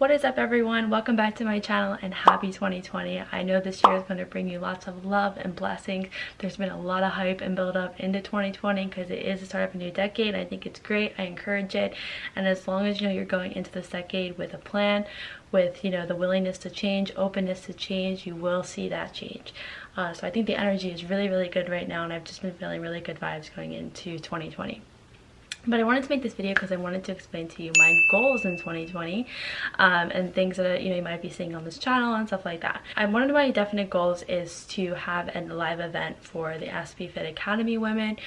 What is up, everyone? Welcome back to my channel and happy 2020. I know this year is going to bring you lots of love and blessings. There's been a lot of hype and build up into 2020 because it is the start of a new decade. I think it's great. I encourage it. And as long as you're going into this decade with a plan, with the willingness to change, openness to change, you will see that change. So I think the energy is really good right now, and I've just been feeling really good vibes going into 2020. But I wanted to make this video because I wanted to explain to you my goals in 2020 and things that you might be seeing on this channel and stuff like that. One of my definite goals is to have a live event for the SP Fit Academy women.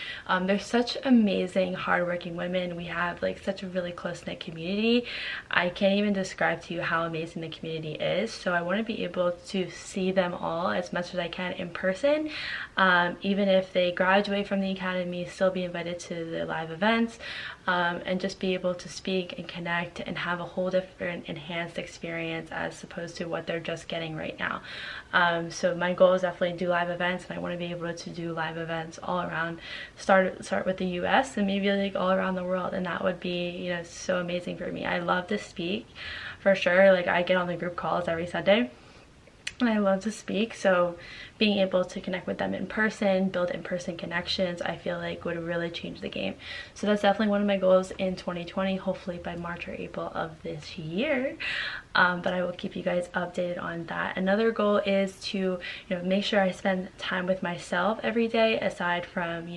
They're such amazing, hardworking women. We have such a really close-knit community. I can't even describe to you how amazing the community is. So I want to be able to see them all as much as I can in person. Even if they graduate from the academy, still be invited to the live events. And just be able to speak and connect and have a whole different enhanced experience as opposed to what they're just getting right now. So my goal is definitely to do live events, and I want to be able to do live events all around, start with the US and maybe all around the world, and that would be so amazing for me. I love to speak for sure. I get on the group calls every Sunday and I love to speak, so being able to connect with them in person, build in-person connections, I feel would really change the game. So that's definitely one of my goals in 2020, hopefully by March or April of this year. But I will keep you guys updated on that. Another goal is to make sure I spend time with myself every day, aside from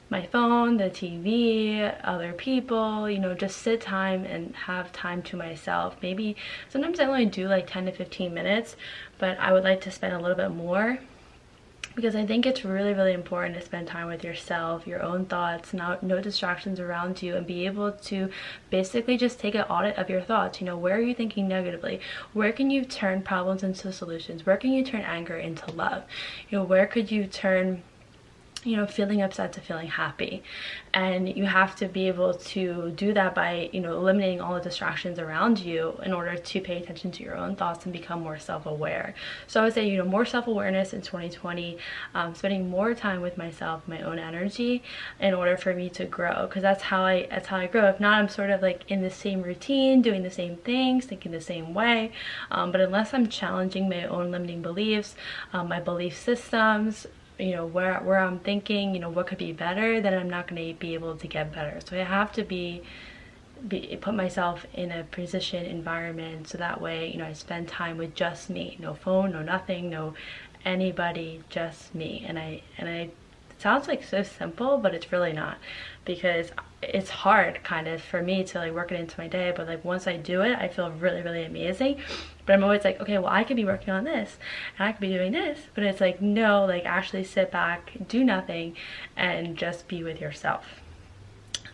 my phone, the TV, other people, just sit time and have time to myself. Maybe sometimes I only do 10 to 15 minutes, but I would like to spend a little bit more, because I think it's really important to spend time with yourself, your own thoughts, no distractions around you, and be able to basically just take an audit of your thoughts. Where are you thinking negatively? Where can you turn problems into solutions? Where can you turn anger into love? Where could you turn feeling upset to feeling happy? And you have to be able to do that by eliminating all the distractions around you in order to pay attention to your own thoughts and become more self-aware. So I would say more self-awareness in 2020, spending more time with myself, my own energy, in order for me to grow, because that's how I grow. If not, I'm sort of in the same routine, doing the same things, thinking the same way, but unless I'm challenging my own limiting beliefs, my belief systems, where I'm thinking what could be better, then I'm not going to be able to get better. So I have to put myself in a position, environment, so that way I spend time with just me. No phone, no nothing, no anybody, just me. And I it sounds so simple, but it's really not, because it's hard kind of for me to work it into my day, but once I do it, I feel really amazing. But I'm always okay, well, I could be working on this and I could be doing this, but it's no, actually sit back, do nothing, and just be with yourself.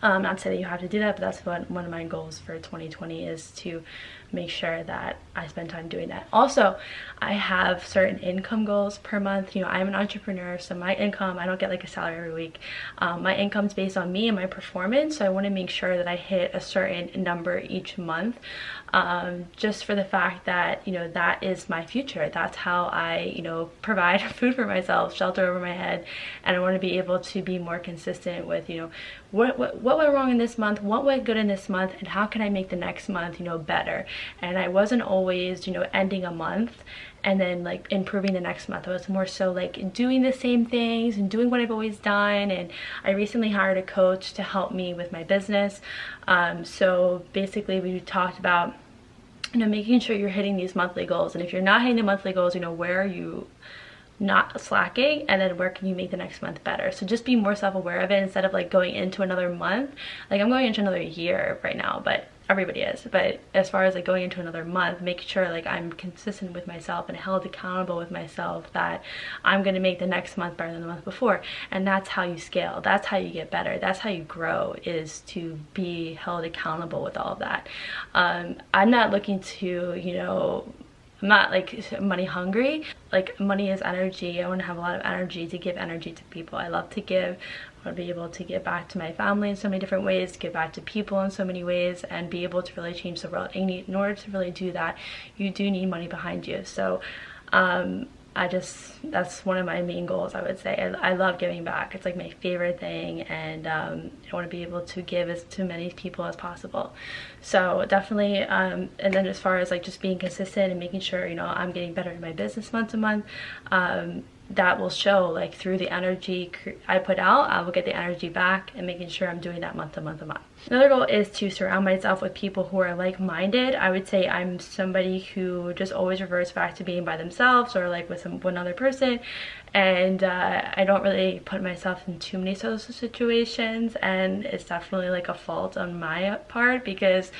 Not to say that you have to do that, but that's one of my goals for 2020 is to make sure that I spend time doing that. Also, I have certain income goals per month. I'm an entrepreneur, so my income, I don't get a salary every week. My income's based on me and my performance, so I want to make sure that I hit a certain number each month, just for the fact that that is my future. That's how I provide food for myself, shelter over my head, and I want to be able to be more consistent with what went wrong in this month, what went good in this month, and how can I make the next month better. And I wasn't always ending a month and then improving the next month. I was more so doing the same things and doing what I've always done. And I recently hired a coach to help me with my business. So basically we talked about making sure you're hitting these monthly goals, and if you're not hitting the monthly goals, where are you not slacking, and then where can you make the next month better. So just be more self-aware of it, instead of going into another month. I'm going into another year right now, but everybody is. But as far as going into another month, make sure I'm consistent with myself and held accountable with myself that I'm going to make the next month better than the month before. And that's how you scale, that's how you get better, that's how you grow, is to be held accountable with all of that. I'm not looking to I'm not money hungry. Money is energy. I want to have a lot of energy to give energy to people. I love to give. I want to be able to give back to my family in so many different ways, give back to people in so many ways, and be able to really change the world. And in order to really do that, you do need money behind you. So that's one of my main goals, I would say. I love giving back. It's like my favorite thing, and I want to be able to give as to many people as possible. So definitely, and then as far as like just being consistent and making sure, you know, I'm getting better in my business month to month, that will show like through the energy I put out, I will get the energy back, and making sure I'm doing that month to month to month. Another goal is to surround myself with people who are like-minded. I would say I'm somebody who just always reverts back to being by themselves or like with one other person, and I don't really put myself in too many social situations, and it's definitely like a fault on my part because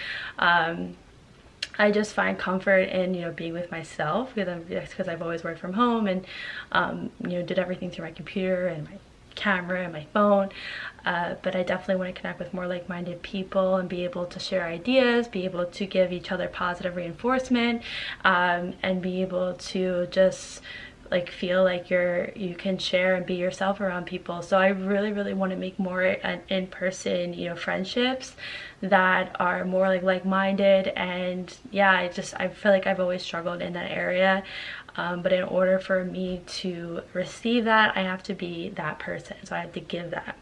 I just find comfort in, you know, being with myself, because I've always worked from home and you know, did everything through my computer and my camera and my phone. But I definitely want to connect with more like-minded people and be able to share ideas, be able to give each other positive reinforcement, and be able to just like feel like you can share and be yourself around people. So I really want to make more in-person, you know, friendships that are more like-minded. And yeah, I feel like I've always struggled in that area, but in order for me to receive that, I have to be that person, so I have to give that.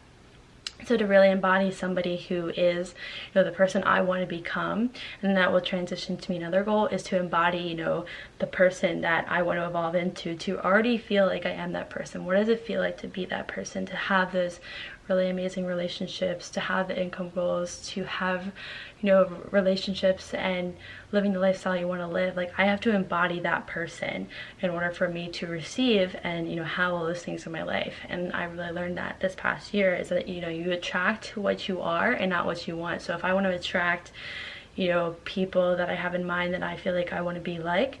So to really embody somebody who is, you know, the person I want to become, and that will transition to me, another goal is to embody, you know, the person that I want to evolve into, to already feel like I am that person. What does it feel like to be that person, to have those really amazing relationships, to have the income goals, to have, you know, relationships and living the lifestyle you want to live? Like, I have to embody that person in order for me to receive and, you know, have all those things in my life. And I really learned that this past year, is that, you know, you attract what you are and not what you want. So if I want to attract, you know, people that I have in mind that I feel like I want to be like,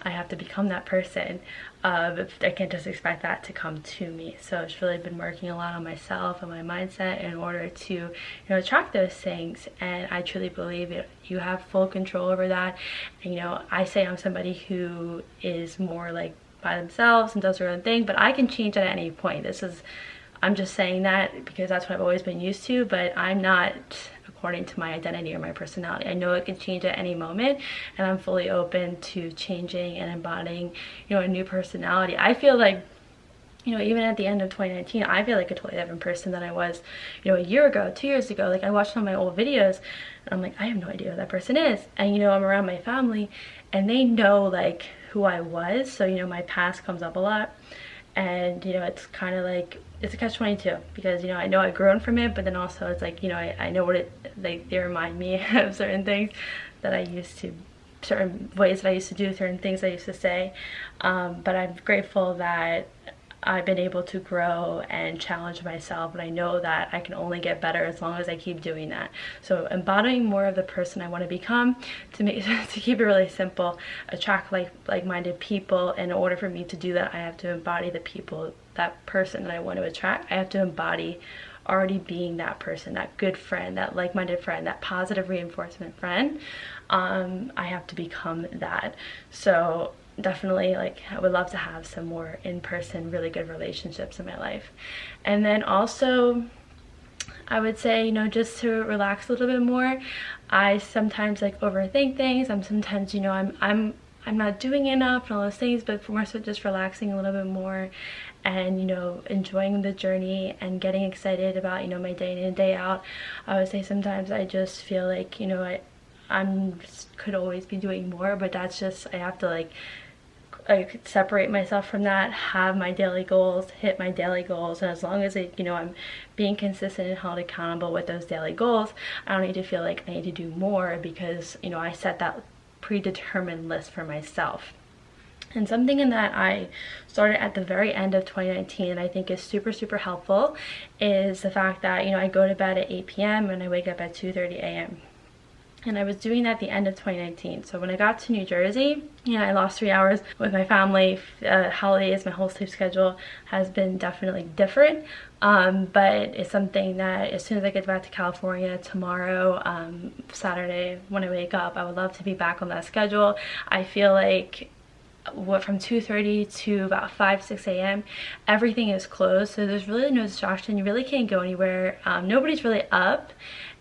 I have to become that person. But I can't just expect that to come to me. So it's really been working a lot on myself and my mindset in order to, you know, attract those things. And I truly believe you have full control over that. And, you know, I say I'm somebody who is more like by themselves and does their own thing, but I can change at any point. I'm just saying that because that's what I've always been used to, but I'm not according to my identity or my personality. I know it can change at any moment, and I'm fully open to changing and embodying, you know, a new personality. I feel like, you know, even at the end of 2019, I feel like a totally different person than I was, you know, a year ago, 2 years ago. Like, I watched some of my old videos and I'm like, I have no idea who that person is. And, you know, I'm around my family and they know like who I was. So, you know, my past comes up a lot. And, you know, it's kind of like, it's a catch-22 because, you know I've grown from it, but then also it's like, you know, I know what they remind me of certain things that I used to, certain ways that I used to do, certain things I used to say. But I'm grateful that I've been able to grow and challenge myself, and I know that I can only get better as long as I keep doing that. So embodying more of the person I want to become, to keep it really simple, attract like-minded people. In order for me to do that, I have to embody the people, that person that I want to attract. I have to embody already being that person, that good friend, that like-minded friend, that positive reinforcement friend. I have to become that. So definitely, like, I would love to have some more in-person really good relationships in my life. And then also, I would say, you know, just to relax a little bit more. I sometimes like overthink things. I'm sometimes, you know, I'm not doing enough and all those things, but more so just relaxing a little bit more and, you know, enjoying the journey and getting excited about, you know, my day in and day out. I would say sometimes I just feel like, you know, I could always be doing more, but that's just, I have to like separate myself from that, have my daily goals, hit my daily goals, and as long as you know, I'm being consistent and held accountable with those daily goals, I don't need to feel like I need to do more because, you know, I set that predetermined list for myself. And something in that I started at the very end of 2019 and I think is super helpful is the fact that, you know, I go to bed at 8 p.m. and I wake up at 2:30 a.m. And I was doing that at the end of 2019. So when I got to New Jersey, you know, I lost 3 hours with my family. Holidays, my whole sleep schedule has been definitely different. But it's something that as soon as I get back to California tomorrow, Saturday, when I wake up, I would love to be back on that schedule. I feel like from 2:30 to about 5-6 a.m. everything is closed, so there's really no distraction. You really can't go anywhere. Nobody's really up.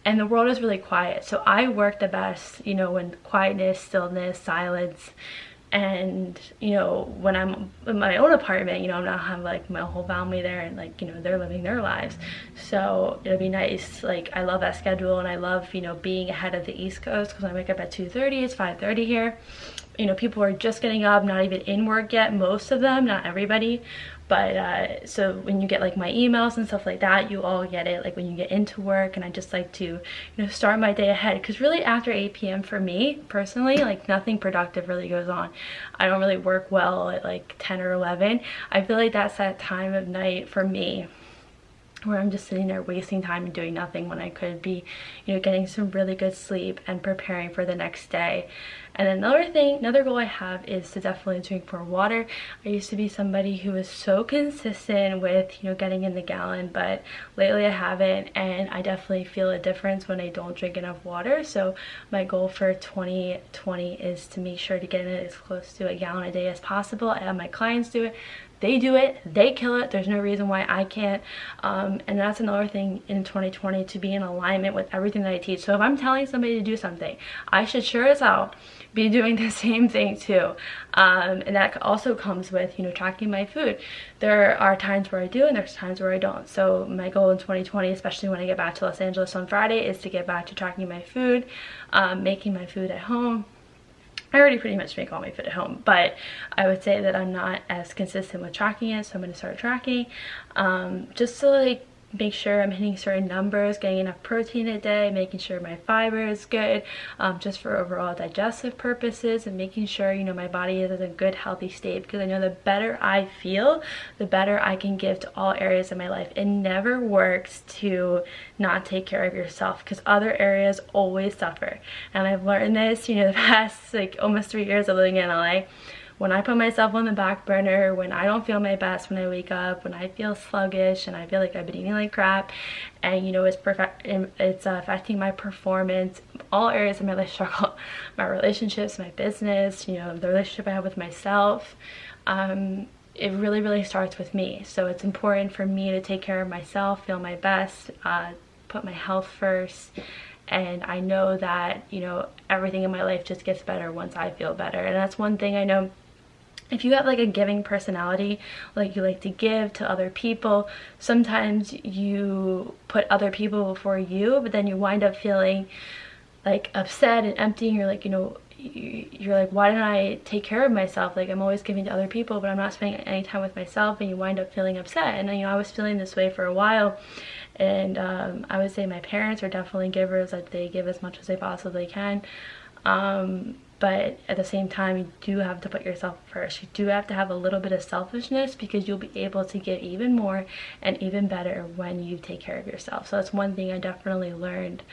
And the world is really quiet. So I work the best, you know, when quietness, stillness, silence, And you know, when I'm in my own apartment, you know, I'm not have like my whole family there, and like, you know, they're living their lives. So it'll be nice. Like, I love that schedule, and I love, you know, being ahead of the East Coast, because I wake up at 2:30. It's 5:30 here. You know, people are just getting up, not even in work yet, most of them, not everybody. But so when you get like my emails and stuff like that, you all get it like when you get into work. And I just like to, you know, start my day ahead, because really after 8 p.m. for me personally, like nothing productive really goes on. I don't really work well at like 10 or 11. I feel like that's that time of night for me where I'm just sitting there wasting time and doing nothing, when I could be, you know, getting some really good sleep and preparing for the next day. And another goal I have is to definitely drink more water. I used to be somebody who was so consistent with, you know, getting in the gallon, but lately I haven't, and I definitely feel a difference when I don't drink enough water. So my goal for 2020 is to make sure to get in as close to a gallon a day as possible. I have my clients do it. They do it, they kill it. There's no reason why I can't. And that's another thing in 2020, to be in alignment with everything that I teach. So if I'm telling somebody to do something, I should sure as hell be doing the same thing too. And that also comes with, you know, tracking my food. There are times where I do, and there's times where I don't. So my goal in 2020, especially when I get back to Los Angeles on Friday, is to get back to tracking my food, making my food at home. I already pretty much make all my food at home, but I would say that I'm not as consistent with tracking it, so I'm going to start tracking, just to like make sure I'm hitting certain numbers, getting enough protein a day, making sure my fiber is good, just for overall digestive purposes, and making sure, you know, my body is in a good healthy state, because I know the better I feel, the better I can give to all areas of my life. It never works to not take care of yourself, because other areas always suffer. And I've learned this, you know, the past like almost 3 years of living in LA. When I put myself on the back burner, when I don't feel my best when I wake up, when I feel sluggish and I feel like I've been eating like crap, and you know, it's affecting my performance, all areas of my life struggle, my relationships, my business, you know, the relationship I have with myself, it really starts with me. So it's important for me to take care of myself, feel my best, put my health first. And I know that, you know, everything in my life just gets better once I feel better. And that's one thing I know. If you have like a giving personality, like you like to give to other people, sometimes you put other people before you, but then you wind up feeling like upset and empty, and you're like, you know, you're like, why didn't I take care of myself? Like, I'm always giving to other people, but I'm not spending any time with myself, and you wind up feeling upset. And you know, I was feeling this way for a while, and I would say my parents are definitely givers, like they give as much as they possibly can. But at the same time, you do have to put yourself first. You do have to have a little bit of selfishness, because you'll be able to give even more and even better when you take care of yourself. So that's one thing I definitely learned.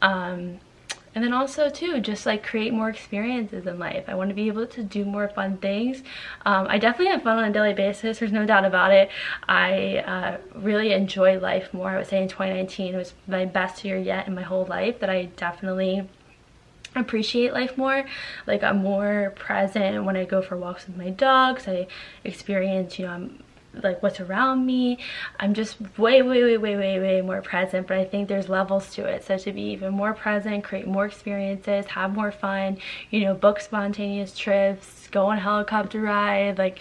And then also too, just like create more experiences in life. I want to be able to do more fun things. I definitely have fun on a daily basis, there's no doubt about it. I really enjoy life more. I would say in 2019 it was my best year yet in my whole life, that I definitely appreciate life more. Like, I'm more present when I go for walks with my dogs. I experience, you know, I'm like what's around me. I'm just way more present. But I think there's levels to it, so to be even more present, create more experiences, have more fun, you know, book spontaneous trips, go on a helicopter ride, like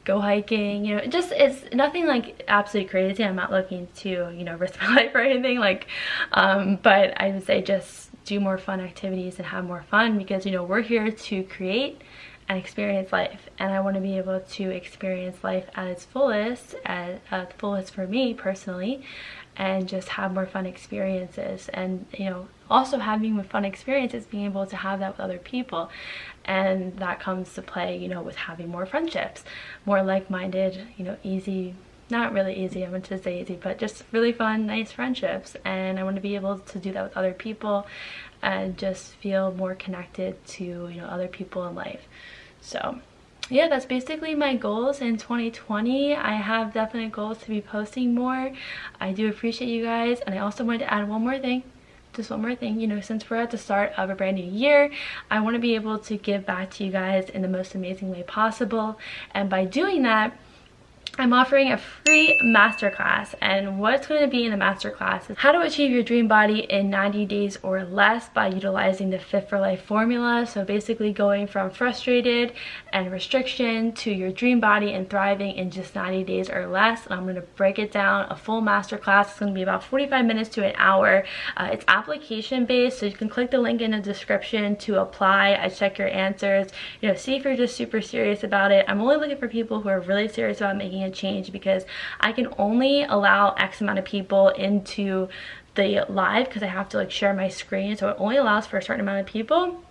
go hiking, you know, just, it's nothing like absolutely crazy. I'm not looking to, you know, risk my life or anything, like but I would say just do more fun activities and have more fun, because you know, we're here to create and experience life, and I want to be able to experience life at its fullest, at the fullest for me personally, and just have more fun experiences. And you know, also having fun experiences, being able to have that with other people, and that comes to play, you know, with having more friendships, more like-minded, you know, easy, not really easy, I want to say easy, but just really fun, nice friendships. And I want to be able to do that with other people and just feel more connected to, you know, other people in life. So yeah, that's basically my goals in 2020. I have definite goals to be posting more. I do appreciate you guys, and I also wanted to add one more thing. Just one more thing, you know, since we're at the start of a brand new year, I want to be able to give back to you guys in the most amazing way possible. And by doing that, I'm offering a free masterclass, and what's going to be in the masterclass is how to achieve your dream body in 90 days or less by utilizing the Fit for Life formula. So basically going from frustrated and restriction to your dream body and thriving in just 90 days or less. And I'm going to break it down, a full masterclass. It's going to be about 45 minutes to an hour. It's application based, so you can click the link in the description to apply. I check your answers, you know, see if you're just super serious about it. I'm only looking for people who are really serious about making a change, because I can only allow X amount of people into the live because I have to like share my screen, so it only allows for a certain amount of people.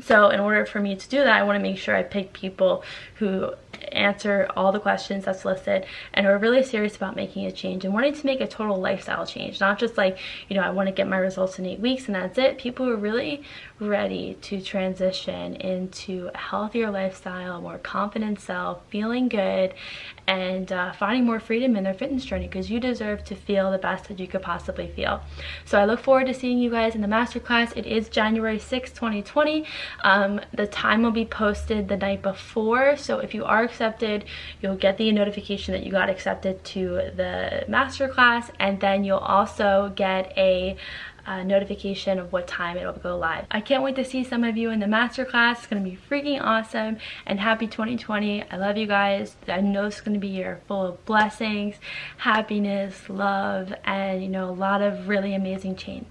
So in order for me to do that, I want to make sure I pick people who answer all the questions that's listed and are really serious about making a change and wanting to make a total lifestyle change, not just like, you know, I want to get my results in 8 weeks and that's it. People who are really ready to transition into a healthier lifestyle, more confident self, feeling good, and finding more freedom in their fitness journey, because you deserve to feel the best that you could possibly feel. So I look forward to seeing you guys in the masterclass. It is January 6th, 2020. The time will be posted the night before, so if you are accepted, you'll get the notification that you got accepted to the masterclass, and then you'll also get a notification of what time it'll go live. I can't wait to see some of you in the masterclass. It's going to be freaking awesome, and happy 2020. I love you guys. I know it's going to be a year full of blessings, happiness, love, and, you know, a lot of really amazing change.